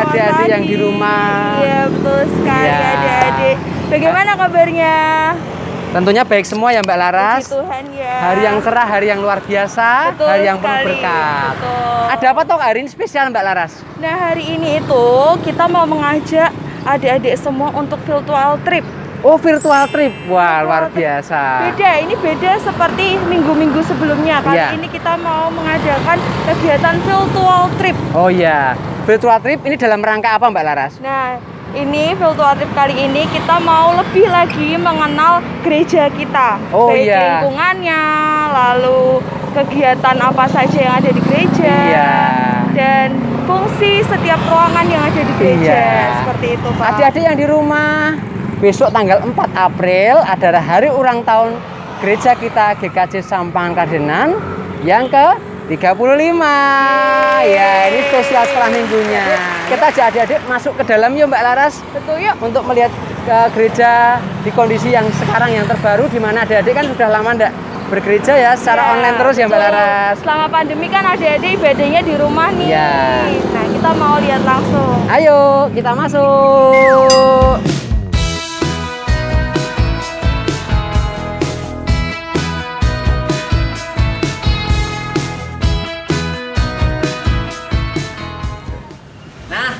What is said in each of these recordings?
Adik-adik yang di rumah. Iya betul sekali ya. Adik-adik. Bagaimana kabarnya? Tentunya baik semua ya Mbak Laras. Puji Tuhan ya. Hari yang cerah, hari yang luar biasa, betul hari yang sekali. penuh berkat. Betul. Ada apa toh hari ini spesial Mbak Laras? Nah hari ini itu kita mau mengajak adik-adik semua untuk virtual trip. Oh virtual trip, wah luar biasa. Beda, ini beda seperti minggu-minggu sebelumnya. Kali ya. ini kita mau mengadakan kegiatan virtual trip. Oh iya, virtual trip ini dalam rangka apa Mbak Laras? Nah, ini virtual trip kali ini kita mau lebih lagi mengenal gereja kita. Oh baik iya. lingkungannya, lalu kegiatan apa saja yang ada di gereja. Iya. Dan fungsi setiap ruangan yang ada di gereja. Iya. Seperti itu, Pak. Adik-adik yang di rumah, besok tanggal 4 April adalah hari ulang tahun gereja kita GKJ Sampang Kadenan yang ke-35. Ya, ini spesial setelah minggunya. Kita ajak adik-adik masuk ke dalam yuk Mbak Laras. Betul yuk. Untuk melihat gereja di kondisi yang sekarang yang terbaru, di mana adik-adik kan sudah lama enggak bergereja ya secara online terus ya Mbak Laras. Selama pandemi kan adik-adik ibadahnya di rumah nih. Ya. Nah, kita mau lihat langsung. Ayo, kita masuk.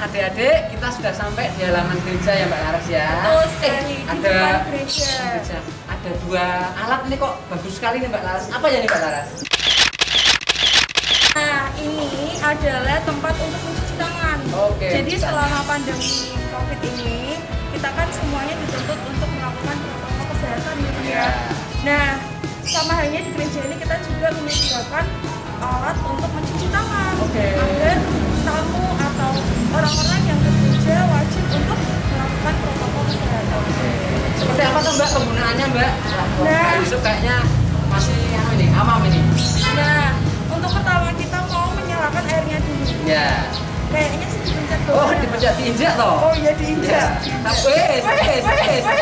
Adik-adik, kita sudah sampai di halaman gereja ya Mbak Laras ya. Betul sekali, ada gereja. Ada dua alat nih kok bagus sekali nih Mbak Laras. Apa ya nih Mbak Laras? Nah, ini adalah tempat untuk mencuci tangan. Oke. Jadi selama pandemi COVID ini, kita kan semuanya dituntut untuk melakukan protokol kesehatan gitu ya. Nah, sama halnya di gereja ini kita juga menyediakan alat untuk mencuci tangan. Agar tamu atau orang-orang yang bekerja wajib untuk melakukan protokol kesehatan. Seperti apa tuh Mbak penggunaannya Mbak? Nah, Yusuf kayaknya masih amam ini. Nah, untuk pertama kita mau menyalakan airnya dulu. Ya. Kayaknya sih dipencet dulu. Oh, dipencet diinjak toh? Oh iya diinjak. Tapi,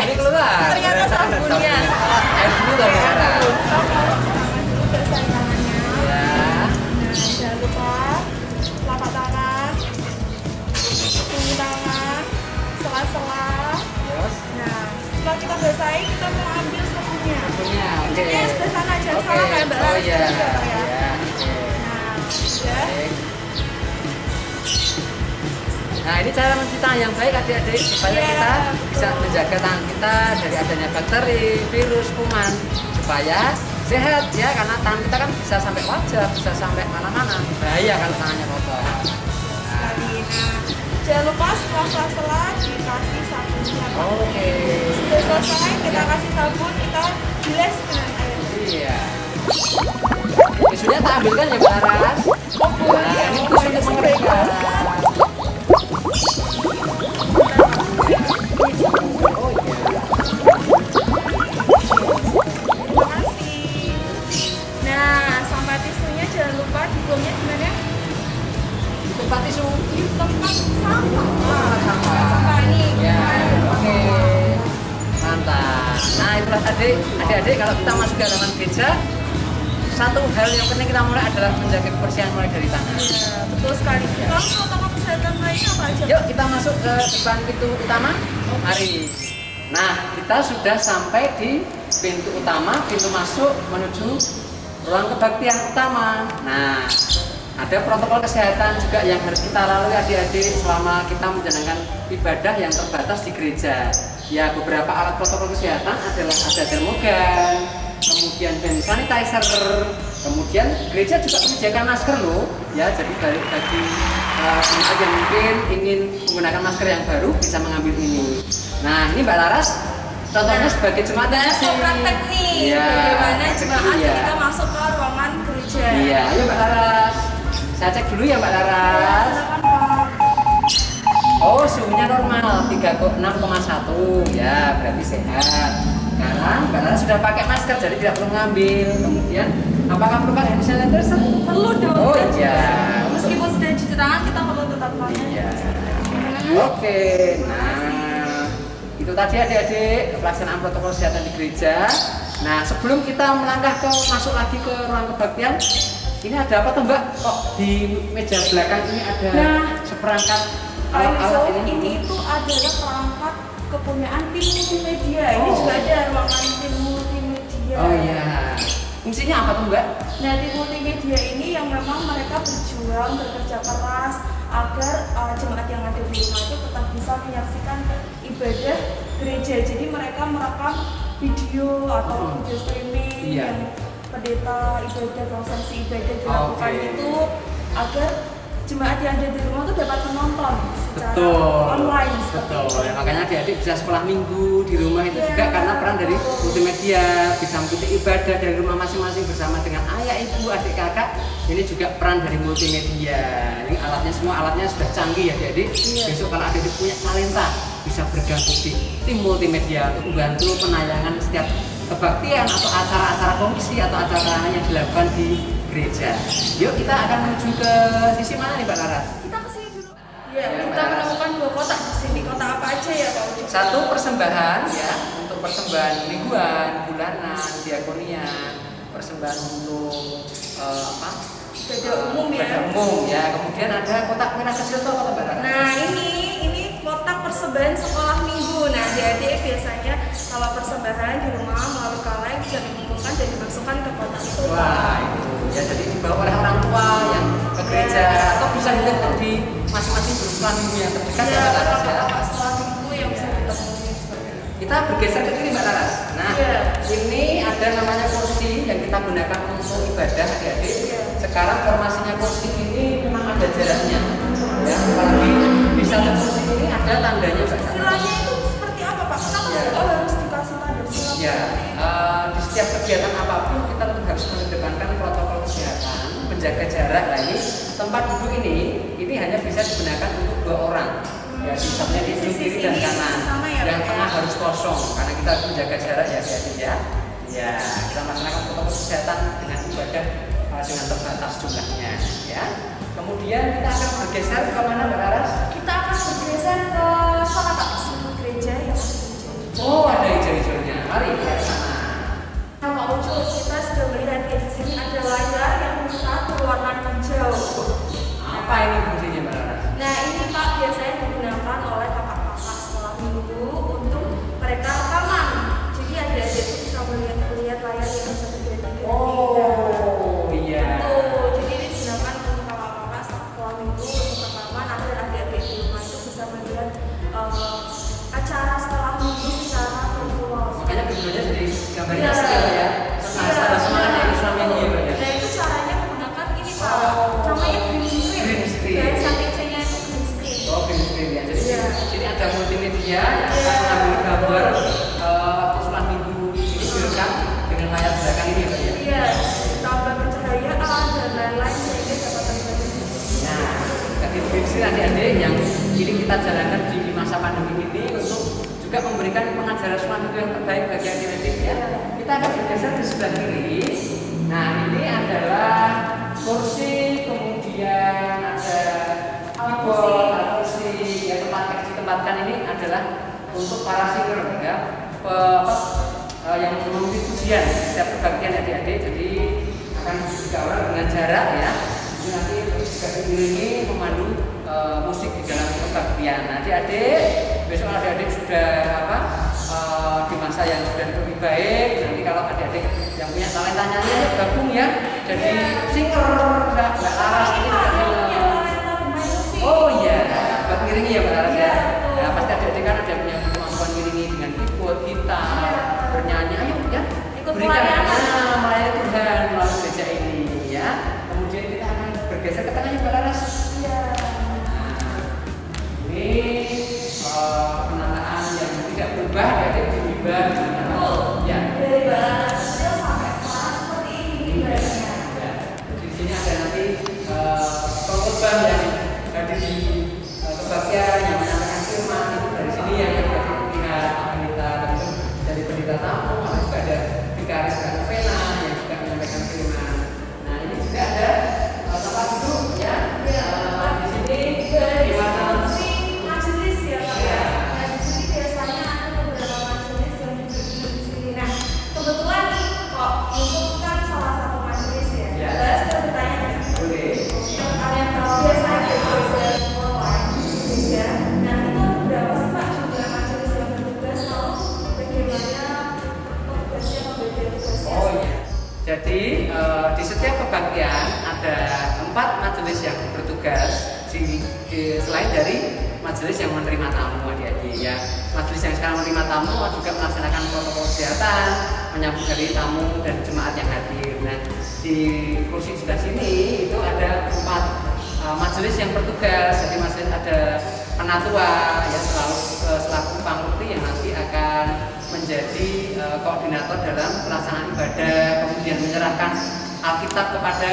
ini keluar. Ternyata sabunnya. Air dulu toh Mbak Laras. Dulu basahin tangannya. Ya. Nah, jangan lupa telapak tangan, ujung tangan, sela-sela. Terus? Nah, setelah kita basahi, kita mau ambil sabunnya. Sabunnya, oke. Jadi sebelah sana jangan salah kayak Mbak Laras iya. juga, Pak, ya. Iya. Nah, sudah. Nah, ini cara mencuci tangan yang baik adik-adik supaya kita bisa menjaga tangan kita dari adanya bakteri, virus, kuman supaya sehat ya, karena tangan kita kan bisa sampai wajah, bisa sampai mana-mana. Bahaya kalau tangannya kotor. Sekali. Nah, jangan lupa setelah sela-sela dikasih sabunnya. Oke. Sudah selesai kita kasih sabun, kita bilas dengan air. Iya. Tisunya tak ambilkan ya Mbak Laras. Oh boleh. Nah, ini tisu untuk mengeringkan. Oh iya. Terima kasih. Nah, sampah tisunya jangan lupa dibuangnya di mana? Di tempat tisu. Di tempat sampah. Sampah. Sampah ini. Ya, oke. Mantap. Nah, itulah adik-adik kalau kita masuk ke halaman gereja, satu hal yang penting kita mulai adalah menjaga kebersihan mulai dari tangan. Ya, betul sekali. Kalau protokol kesehatan lainnya apa aja? Yuk kita masuk ke depan pintu utama. Mari. Nah, kita sudah sampai di pintu utama, pintu masuk menuju ruang kebaktian utama. Nah, ada protokol kesehatan juga yang harus kita lalui adik-adik selama kita menjalankan ibadah yang terbatas di gereja. Ya, beberapa alat protokol kesehatan adalah ada termogan, kemudian hand sanitizer, kemudian gereja juga menyediakan masker loh. Ya, jadi bagi jemaat yang mungkin ingin menggunakan masker yang baru bisa mengambil ini. Nah, ini Mbak Laras contohnya sebagai jemaat Nah, praktek nih, ya, bagaimana jemaat iya. ketika masuk ke ruangan gereja. Iya, ayo Mbak Laras. Saya cek dulu ya Mbak Laras. Silakan, Pak. Oh, suhunya normal. 36,1 ya, berarti sehat. Sekarang Mbak Lara sudah pakai masker jadi tidak perlu ngambil. Kemudian apakah perlu pakai hand sanitizer? Perlu dong. Oh iya. Meskipun sudah cuci tangan kita perlu tetap pakai. Iya. Oke, nah itu tadi adik-adik pelaksanaan protokol kesehatan di gereja. Nah sebelum kita melangkah masuk lagi ke ruang kebaktian, ini ada apa tuh Mbak? Kok di meja belakang ini ada seperangkat alat-alat ini itu adalah perangkat kepunyaan tim multimedia. Ini juga ada ruangan tim multimedia. Oh iya. Fungsinya apa tuh Mbak? Nah tim multimedia ini yang memang mereka berjuang bekerja keras agar jemaat yang ada di rumah itu tetap bisa menyaksikan ibadah gereja. Jadi mereka merekam video atau video streaming yang pendeta ibadah, prosesi ibadah dilakukan itu agar jemaat yang ada di rumah itu dapat menonton secara online. Betul. Ya, makanya adik-adik bisa sekolah minggu di rumah itu juga karena peran dari multimedia, bisa mengikuti ibadah dari rumah masing-masing bersama dengan ayah, ibu, adik, kakak. Ini juga peran dari multimedia. Ini alatnya semua alatnya sudah canggih ya adik-adik. Besok kalau adik-adik punya talenta bisa bergabung di tim multimedia untuk membantu penayangan setiap kebaktian atau acara-acara komisi atau acara yang dilakukan di gereja. Yuk kita akan menuju ke sisi mana nih Mbak Laras? Kita ke sini dulu. Ya, kita menemukan 2 kotak di sini. Kotak apa aja ya Pak Uji? Satu persembahan ya, untuk persembahan mingguan, bulanan, diakonia, persembahan untuk apa? Ibadah umum ya. Ibadah umum ya. Kemudian ada kotak merah kecil tuh apa Mbak Laras? Nah ini kotak persembahan sekolah minggu. Nah adik-adik biasanya kalau persembahan di rumah melalui kaleng bisa dikumpulkan dan dimasukkan ke kotak itu. Wah itu ya, jadi dibawa oleh orang tua yang ke gereja atau bisa dititip di masing-masing grup sekolah minggu yang terdekat ya Mbak Laras ya. Sekolah minggu yang bisa ditemui seperti itu. Kita bergeser ke sini Mbak Laras. Nah ini ada namanya kursi yang kita gunakan untuk ibadah adik-adik. Sekarang formasinya kursi ini memang ada jaraknya ya, apalagi di satu kursi ini ada tandanya Mbak. Silanya itu seperti apa Pak? Kenapa harus dikasih tanda sila? Ya, di setiap kegiatan apapun kita tetap harus mengedepankan protokol kesehatan, menjaga jarak. Nah ini tempat duduk ini hanya bisa digunakan untuk 2 orang. Ya, sisanya di kiri dan kanan. Yang tengah harus kosong karena kita harus menjaga jarak ya adik-adik ya. Ya, kita melaksanakan protokol kesehatan dengan ibadah dengan terbatas jumlahnya ya. Kemudian kita akan bergeser ke mana Mbak Laras? Kita akan bergeser ke sana Pak, sebuah gereja yang ada hijau. Oh ada hijau-hijaunya, mari kita ke sana. Nah Pak Ucu, kita sudah melihat di sini ada layar yang besar berwarna hijau. Apa ini fungsinya Mbak Laras? Nah ini Pak biasanya digunakan oleh kakak-kakak sekolah minggu untuk mereka rekaman. Jadi adik-adik itu bisa melihat layar yang bisa terjadi. Oh iya. Jadi ini digunakan untuk kakak-kakak sekolah minggu untuk rekaman agar adik-adik di rumah itu bisa melihat acara sekolah minggu secara virtual. Makanya videonya jadi gambarnya asli ya. Sama semangat yang Islam yang iya ya. Nah itu caranya menggunakan ini Pak. Namanya green screen. Green screen. Dari sanitinya itu green screen. Oh green screen ya. Jadi sini ada multimedia yang akan mengambil gambar Islam minggu ini direkam dengan layar belakang ini Pak ya. Iya. Tambah pencahayaan dan lain-lain sehingga dapat terjadi. Nah, tadi fungsi adik-adik yang ini kita jalankan di masa pandemi ini untuk juga memberikan pengajaran sesuatu yang terbaik bagi adik-adik ya. Kita akan bergeser di sebelah kiri. Nah, ini adalah kursi, kemudian ada keyboard, kursi yang ditempatkan ini adalah untuk para singer ya. Yang memimpin pujian setiap kebaktian adik-adik, jadi akan dikawal dengan jarak ya. Jadi nanti juga diiringi memandu musik di dalam kebaktian. Nah, adik-adik besok adik-adik sudah di masa yang sudah lebih baik. Nanti kalau adik-adik yang punya talentanya gabung ya, jadi singer nggak salah ini oh iya, buat ngiringi ya Mbak Laras ya. Nah, pasti adik-adik kan ada punya kemampuan ngiringi dengan keyboard, gitar, bernyanyi, ayo ya berikan melayani Tuhan melalui gereja ini ya. Kemudian kita akan bergeser ke tengahnya Mbak Laras. Ini penataan yang tidak berubah dari berubah ya. Dari barat kecil sampai sekarang seperti ini ibaratnya. Ya. Di sini ada nanti pengorban yang hadir di kebaktian yang menyampaikan firman itu dari sini selain dari majelis yang menerima tamu adik-adik ya. Majelis yang sekarang menerima tamu juga melaksanakan protokol kesehatan, menyambut dari tamu dan jemaat yang hadir. Nah, di kursi sebelah sini itu ada 4 majelis yang bertugas. Jadi majelis ada penatua ya selaku pamrukti yang nanti akan menjadi koordinator dalam pelaksanaan ibadah, kemudian menyerahkan Alkitab kepada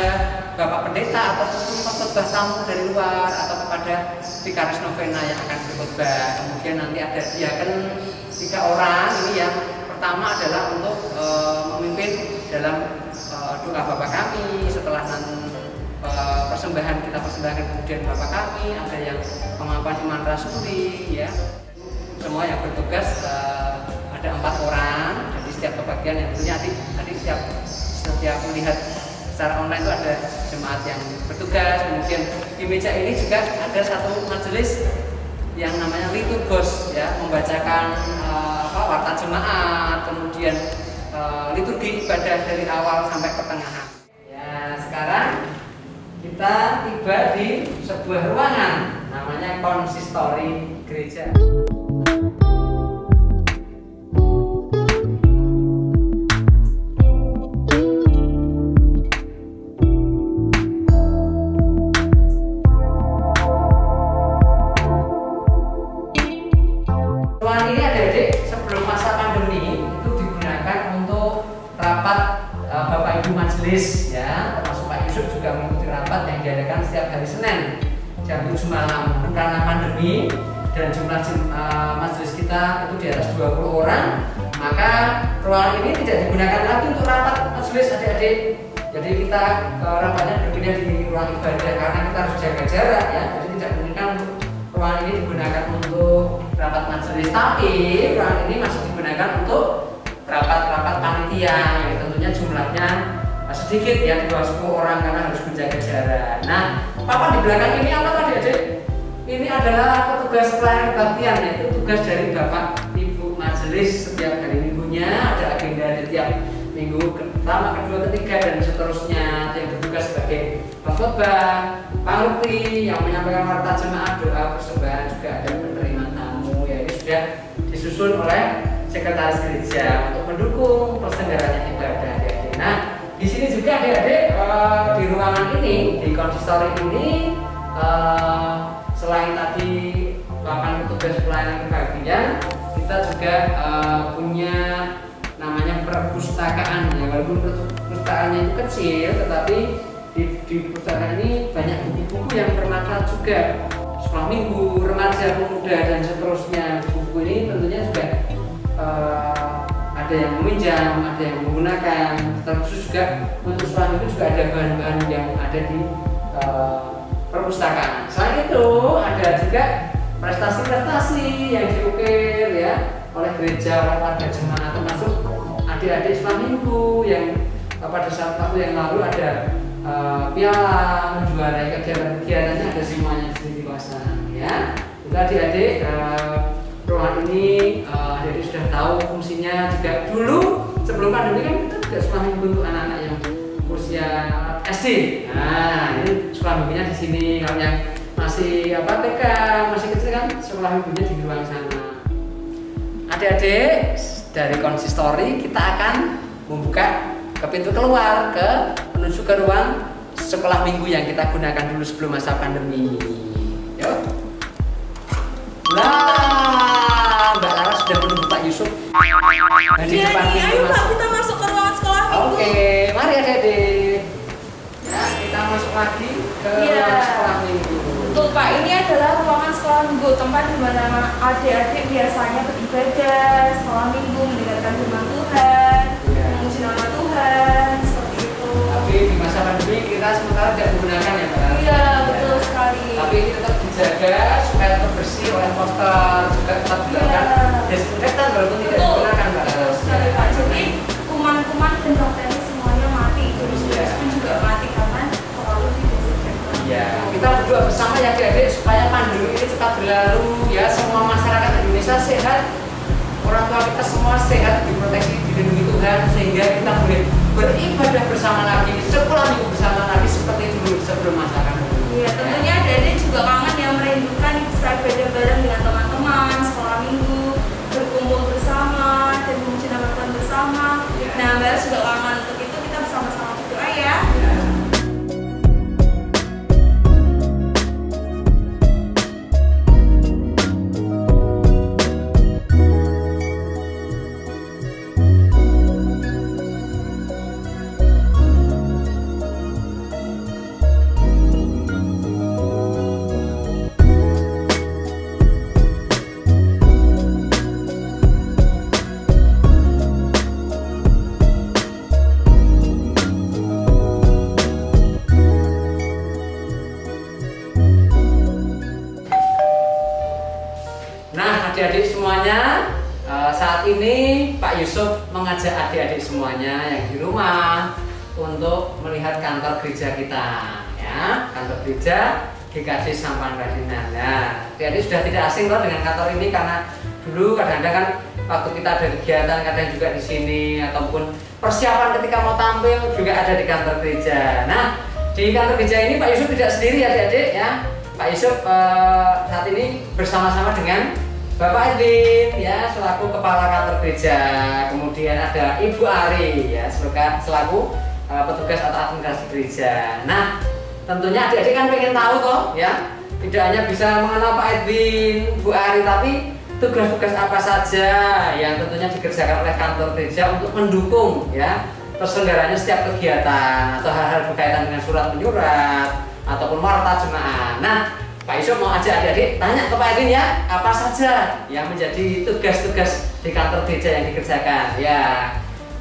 Bapak Pendeta ataupun pengkhotbah tamu dari luar atau kepada Vikaris Novena yang akan berkhotbah. Kemudian nanti ada diaken 3 orang ini yang pertama adalah untuk memimpin dalam doa Bapa Kami. Setelah nanti persembahan kita persembahkan kemudian Bapa Kami, ada yang pengakuan iman rasuli ya. Semua yang bertugas ada 4 orang. Jadi setiap kebagian yang punya adik setiap melihat secara online itu ada jemaat yang bertugas. Kemudian di meja ini juga ada satu majelis yang namanya liturgos ya, membacakan warta jemaat, kemudian liturgi ibadah dari awal sampai pertengahan. Ya, sekarang kita tiba di sebuah ruangan namanya konsistori gereja. Ruangan ini adik-adik sebelum masa pandemi itu digunakan untuk rapat Bapak Ibu Majelis ya, termasuk Pak Yusuf juga mengikuti rapat yang diadakan setiap hari Senin jam 7 malam. Karena pandemi dan jumlah majelis kita itu di atas 20 orang, maka ruangan ini tidak digunakan lagi untuk rapat majelis adik-adik. Jadi kita rapatnya berpindah di ruang ibadah karena kita harus jaga jarak ya. Jadi tidak mungkin untuk ruangan ini digunakan untuk rapat majelis, tapi ruangan ini masih digunakan untuk rapat-rapat panitia yang tentunya jumlahnya sedikit ya, di bawah 10 orang karena harus menjaga jarak. Nah, papan di belakang ini apa tadi adik? Ini adalah petugas pelayanan kebaktian, yaitu tugas dari Bapak Ibu Majelis setiap hari minggunya. Ada agenda di tiap minggu pertama, kedua, ketiga dan seterusnya. Yang bertugas sebagai pengkhotbah, pamrukti yang menyampaikan warta jemaat, doa persembahan, juga ada penerima tamu. Ya, ini sudah disusun oleh sekretaris gereja untuk mendukung perselenggaraan ibadah adik-adik. Nah, di sini juga adik-adik di ruangan ini, di konsistori ini, selain tadi papan petugas pelayanan kebaktian, kita juga punya namanya perpustakaan ya. Walaupun perpustakaannya itu kecil, tetapi di perpustakaan ini banyak buku-buku yang bermanfaat juga. Sekolah minggu, remaja, pemuda dan seterusnya. Buku ini tentunya juga ada yang meminjam, ada yang menggunakan. Terkhusus juga untuk sekolah minggu juga ada bahan-bahan yang ada di perpustakaan. Selain itu ada juga prestasi-prestasi yang diukir ya oleh gereja, oleh warga jemaat, termasuk adik-adik sekolah minggu yang pada saat waktu yang lalu ada piala menjuarai kegiatan-kegiatannya, ada semuanya di sini dipasang ya. Itu adik-adik ruangan ini adik-adik sudah tahu fungsinya. Juga dulu sebelum pandemi kan kita juga sekolah minggu untuk anak-anak yang usia SD. Nah, ini sekolah minggunya di sini. Kalau yang masih TK, masih kecil kan sekolah minggunya di ruang sana. Adik-adik dari konsistori kita akan membuka ke pintu keluar menuju ke ruang sekolah minggu yang kita gunakan dulu sebelum masa pandemi. Yuk. Nah, Mbak Lara sudah menunggu Pak Yusuf. Nah, di depan ayo Pak, kita masuk ke ruangan sekolah minggu. Oke, mari adik-adik. Ya, kita masuk lagi ke ruangan sekolah minggu. Betul Pak, ini adalah ruangan sekolah minggu, tempat di mana adik-adik biasanya beribadah, sekolah minggu, mendengarkan firman Tuhan, memuji nama Tuhan, seperti itu. Tapi di masa pandemi kita sementara tidak menggunakan ya Mbak. Iya, betul sekali. Tapi ini tetap dijaga supaya tetap bersih oleh poster, juga tetap dilakukan desinfektan walaupun tidak digunakan Mbak. Betul sekali Pak. Jadi kuman-kuman dan bakteri semuanya mati, virus-virus pun juga mati karena selalu didesinfektan. Ya, kita berdoa bersama ya adik-adik supaya pandemi ini cepat berlalu ya, semua masyarakat Indonesia sehat, orang tua kita semua sehat, diproteksi, dilindungi Tuhan, sehingga kita boleh beribadah bersama lagi, sekolah minggu bersama lagi seperti dulu sebelum masa pandemi. Iya, tentunya adik-adik juga kangen ya merindukan bisa belajar bareng dengan teman-teman, sekolah minggu, berkumpul bersama dan memuji nama Tuhan bersama. Nah, Mbak Eros juga kangen untuk itu, kita bersama-sama berdoa ya. Nah, adik-adik semuanya, saat ini Pak Yusuf mengajak adik-adik semuanya yang di rumah untuk melihat kantor gereja kita, ya, kantor gereja GKJ Sampahan Radinan. Nah, adik-adik sudah tidak asing loh dengan kantor ini karena dulu kadang-kadang kan waktu kita ada kegiatan kadang juga di sini ataupun persiapan ketika mau tampil juga ada di kantor gereja. Nah, di kantor gereja ini Pak Yusuf tidak sendiri adik-adik ya. Pak Yusuf saat ini bersama-sama dengan Bapak Edwin ya selaku kepala kantor gereja, kemudian ada Ibu Ari ya selaku petugas atau administrasi gereja. Nah, tentunya adik-adik kan pengen tahu toh ya, tidak hanya bisa mengenal Pak Edwin, Bu Ari, tapi tugas-tugas apa saja yang tentunya dikerjakan oleh kantor gereja untuk mendukung ya terselenggaranya setiap kegiatan atau hal-hal berkaitan dengan surat menyurat ataupun warta jemaat. Nah, Pak Yusuf mau ajak adik-adik tanya ke Pak Edwin ya, apa saja yang menjadi tugas-tugas di kantor gereja yang dikerjakan. Ya,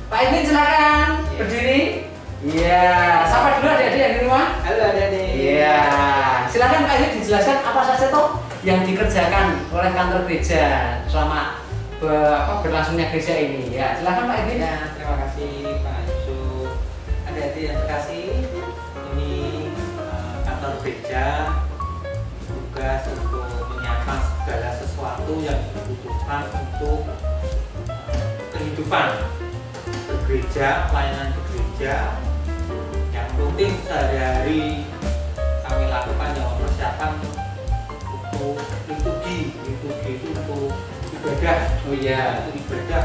Pak Edwin silakan berdiri. Iya, sapa dulu adik-adik yang di rumah. Halo adik-adik. Iya, silakan Pak Edwin dijelaskan apa saja toh yang dikerjakan oleh kantor gereja selama berlangsungnya gereja ini. Ya, silakan Pak Edwin. Ya, terima kasih Pak Yusuf. Adik-adik yang terkasih, ini kantor gereja tugas untuk menyiapkan segala sesuatu yang dibutuhkan untuk kehidupan bergereja, pelayanan gereja yang rutin sehari-hari kami lakukan yang mempersiapkan untuk liturgi itu untuk ibadah. Oh iya, itu ibadah,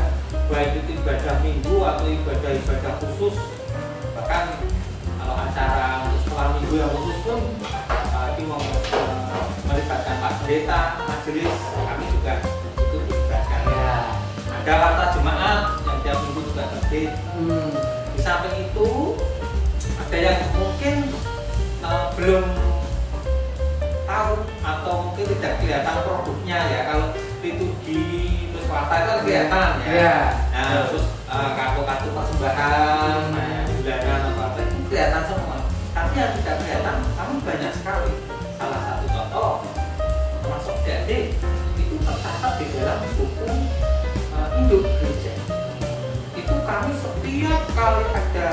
baik itu ibadah minggu atau ibadah khusus, bahkan kalau acara untuk sekolah minggu yang khusus pun kami melibatkan Pak Pendeta, majelis, kami juga ikut dilibatkan. ya. Ada warta jemaat yang tiap minggu juga terbit. Di samping itu ada yang mungkin belum tahu atau mungkin tidak kelihatan produknya ya. Kalau liturgi terus warta itu kelihatan ya. Ya. Nah, terus kartu-kartu persembahan, bulanan atau apa itu kelihatan semua. Tapi yang tidak kelihatan, kami banyak sekali. Salah satu contoh termasuk adik itu tercatat di dalam buku induk gereja. Itu kami setiap kali ada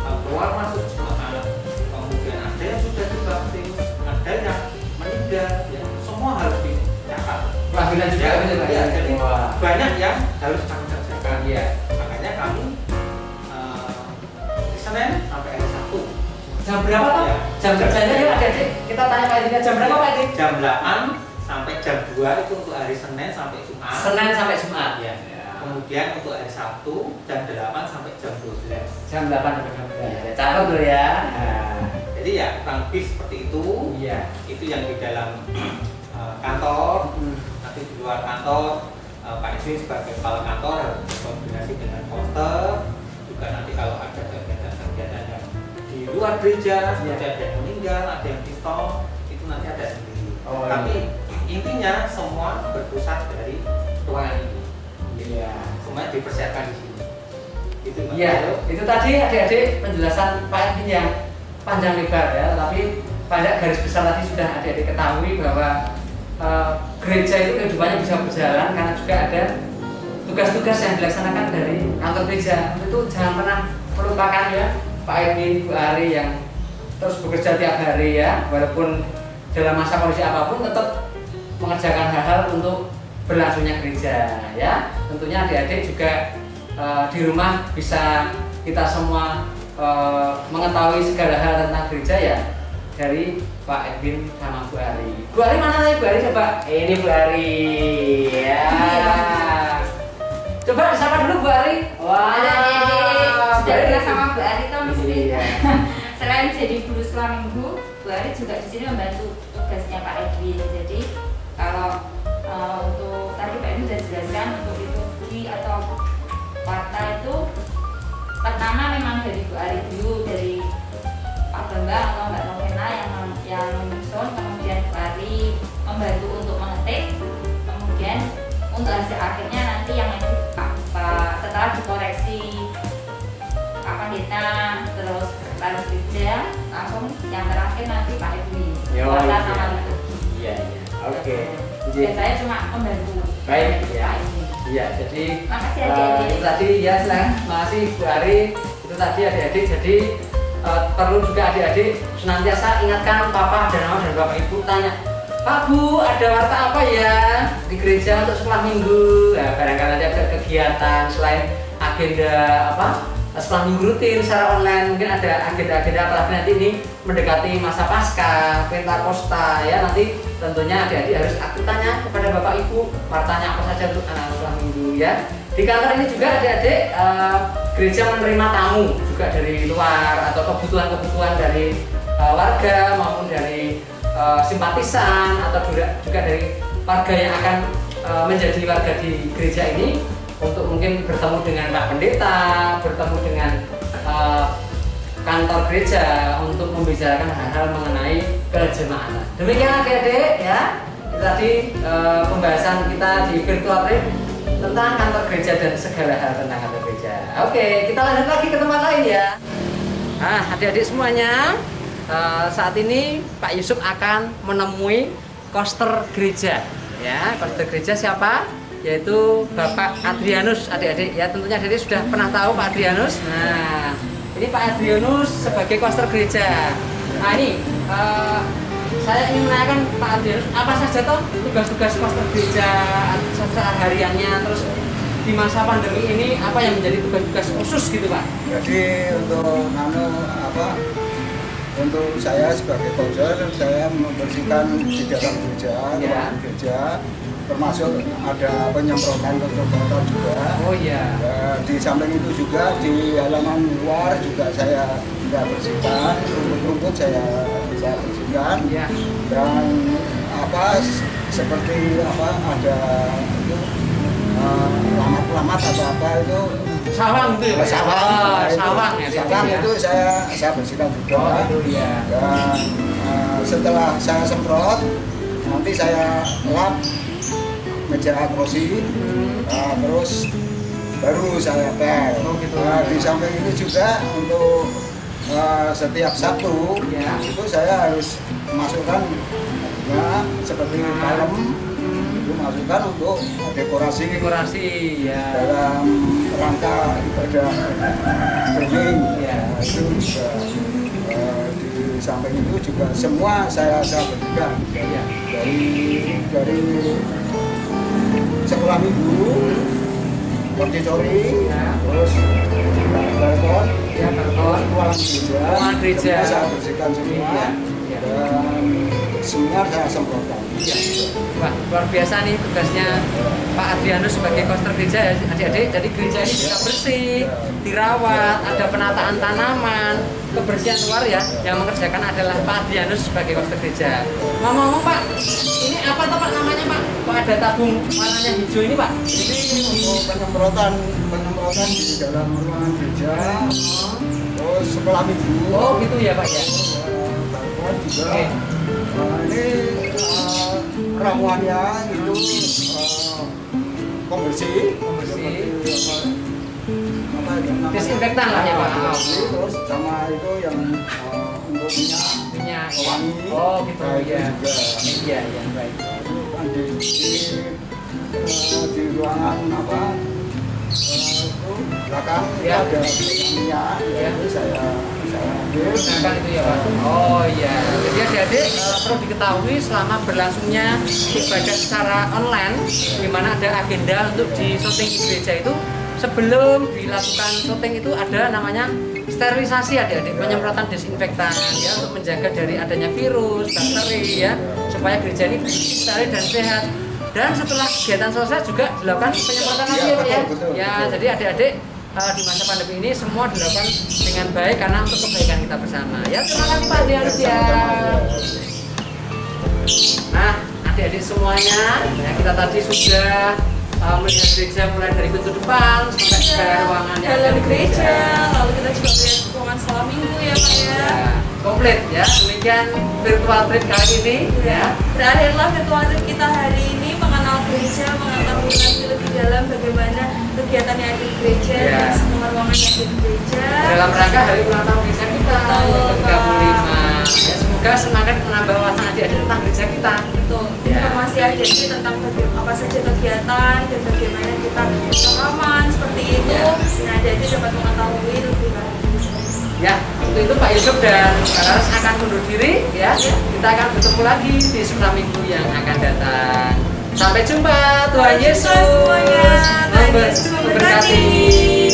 keluar masuk jemaat, kemudian ada yang sudah dibaptis, ada yang meninggal, ya semua harus dicatat. Pelajaran juga Ya, jadi banyak yang harus kami kerjakan. Iya. Makanya kami di Senin sampai hari Sabtu. Jam berapa Pak? Ya. Jam kerjanya yuk adik-adik. Kita tanya Pak Edwin jam berapa Pak Edwin? Jam 8 sampai jam 2 itu untuk hari Senin sampai Jumat. Senin sampai Jumat ya. Kemudian untuk hari Sabtu jam 8 sampai jam 12. Jam 8 sampai jam 12. Ya, catat dulu ya. Nah. Jadi ya kurang lebih seperti itu. Iya. Itu yang di dalam kantor. Nanti di luar kantor Pak Edwin sebagai kepala kantor harus berkoordinasi dengan poster. Juga nanti kalau ada kegiatan-kegiatan yang di luar gereja, seperti ada yang meninggal, ada yang pistol, itu nanti ada sendiri. Oh, tapi intinya semua berpusat dari ruangan ini. Iya. Semuanya dipersiapkan di sini. Itu Iya, itu tadi adik-adik penjelasan Pak Edwin yang panjang lebar ya, tapi pada garis besar tadi sudah adik-adik ketahui bahwa gereja itu kehidupannya bisa berjalan karena juga ada tugas-tugas yang dilaksanakan dari kantor gereja. Itu jangan pernah melupakan ya Pak Edwin, Bu Ari yang terus bekerja tiap hari ya, walaupun dalam masa kondisi apapun tetap mengerjakan hal-hal untuk berlangsungnya gereja ya. Tentunya adik-adik juga di rumah bisa kita semua mengetahui segala hal tentang gereja ya dari Pak Edwin sama Bu Ari. Bu Ari mana nih? Bu Ari coba. Ini Bu Ari. Ya. Coba disapa dulu Bu Ari. Wah. Sudah kenal sama Bu Ari toh mesti. Iya. Selain jadi guru sekolah minggu, Bu Ari juga di sini membantu tugasnya Pak Edwin. Jadi kalau untuk tadi Pak Edwin sudah jelaskan untuk liturgi atau warta itu pertama memang dari Bu Ari dulu, dari Pak Bambang atau Mbak Novena yang menyusun, kemudian Bu Ari membantu untuk mengetik, kemudian untuk hasil akhirnya nanti yang Pak setelah dikoreksi Pak Pendeta, terus lalu gereja, langsung yang terakhir nanti Pak Edwin. Warta sama liturgi. Iya. Oke. Biasanya cuma membantu. Baik. Pak Edwin. Iya, jadi Makasih adik-adik. itu tadi ya, silakan. Makasih Bu Ari. Itu tadi adik-adik. Jadi perlu juga adik-adik senantiasa ingatkan Papa dan Mama dan Bapak Ibu, tanya, Pak Bu, ada warta apa ya di gereja untuk sekolah minggu? Nah, barangkali nanti ada kegiatan selain agenda apa sekolah minggu rutin secara online, mungkin ada agenda-agenda apalagi nanti ini mendekati masa Paskah, Pentakosta ya, nanti tentunya adik-adik harus aktif tanya kepada Bapak Ibu wartanya apa saja untuk anak sekolah minggu ya. Di kantor ini juga adik-adik gereja menerima tamu juga dari luar atau kebutuhan-kebutuhan dari warga maupun dari simpatisan atau juga dari warga yang akan menjadi warga di gereja ini untuk mungkin bertemu dengan Pak Pendeta, bertemu dengan kantor gereja untuk membicarakan hal-hal mengenai kejemaatan. Demikian adik-adik ya, itu tadi pembahasan kita di virtual trip tentang kantor gereja dan segala hal tentang kantor gereja. Oke, kita lanjut lagi ke tempat lain ya. Nah, adik-adik semuanya, saat ini Pak Yusuf akan menemui koster gereja. Ya, koster gereja siapa? Yaitu Bapak Adrianus, adik-adik ya. Tentunya adik-adik sudah pernah tahu Pak Adrianus. Nah, ini Pak Adrianus sebagai koster gereja. Nah, ini saya ingin menanyakan Pak Adrianus, apa saja toh tugas-tugas koster gereja sehariannya, terus di masa pandemi ini apa yang menjadi tugas-tugas khusus gitu Pak? Jadi untuk saya sebagai koster, saya membersihkan di dalam gereja, ruangan gereja, termasuk ada penyemprotan kotor-kotor juga. Oh iya. Di samping itu juga di halaman luar juga saya bersihkan, rumput-rumput saya bersihkan. Iya. Dan seperti ada itu lamat-lamat atau apa itu sawang itu ya? Sawang ya. Sawang itu saya bersihkan juga. Oh itu ya. Dan setelah saya semprot, nanti saya lap meja kursi, terus baru saya pel. Oh, gitu. Di samping itu juga untuk setiap Sabtu itu saya harus masukkan seperti kalem, itu masukkan untuk dekorasi ya dalam rangka ibadah bening ya. Itu juga di samping itu juga semua saya bersihkan Ya. dari sekolah minggu, auditori, terus balkon, ruangan gereja, semua saya bersihkan semua. Dan semua saya semprotkan. Wah, luar biasa nih tugasnya Pak Adrianus sebagai koster gereja ya adik-adik. Jadi gereja ini bisa bersih, dirawat, ada penataan tanaman, kebersihan luar ya. Yang mengerjakan adalah Pak Adrianus sebagai koster gereja. Ngomong-ngomong Pak, ini apa tuh Pak namanya Pak? Kok ada tabung warnanya hijau ini Pak? Ini untuk penyemprotan di dalam ruangan gereja, terus sekolah minggu. Oh gitu ya Pak ya. Balkon juga. Ini ramuannya itu pembersih, disinfektan lah ya Pak. Terus sama itu yang untuk minyak wangi. Oh gitu ya. Juga. Iya baik. Di ruangan itu belakang ya. Ada minyak itu saya ambil. Gunakan itu ya Pak. Oh iya. Jadi adik-adik perlu diketahui selama berlangsungnya ibadah secara online, di mana ada agenda untuk di syuting di gereja itu, sebelum dilakukan syuting itu ada namanya sterilisasi adik-adik, penyemprotan desinfektan ya untuk menjaga dari adanya virus, bakteri ya, supaya gereja ini bersih, steril dan sehat. Dan setelah kegiatan selesai juga dilakukan penyemprotan lagi ya. Ya, jadi adik-adik di masa pandemi ini semua dilakukan dengan baik karena untuk kebaikan kita bersama. Ya, terima kasih Pak Dianus ya. Nah, adik-adik semuanya, ya kita tadi sudah melihat gereja mulai dari pintu depan sampai ke ruangan yang dalam ada di gereja, lalu kita juga melihat ruangan sekolah minggu ya Pak ya. Ya, komplit ya. Demikian virtual trip kali ini ya. Berakhirlah virtual trip kita hari ini, mengenal gereja, mengetahui lebih dalam bagaimana kegiatan yang ada di gereja, Ya. dan semua ruangan yang ada di gereja. Dalam rangka hari ulang tahun gereja kita Betul, yang ke-35. Ya, semoga semakin menambah wawasan adik-adik tentang gereja kita. Betul. Ya. Informasi aja sih tentang apa saja kegiatan dan bagaimana kita rekaman seperti itu. Ya. Nah, jadi dapat mengetahui lebih lanjut. Ya, untuk itu Pak Yusuf dan Pak Laras akan undur diri ya. Kita akan bertemu lagi di sekolah minggu yang akan datang. Sampai jumpa, Tuhan Yesus semuanya. Tuhan Yesus memberkati. memberkati.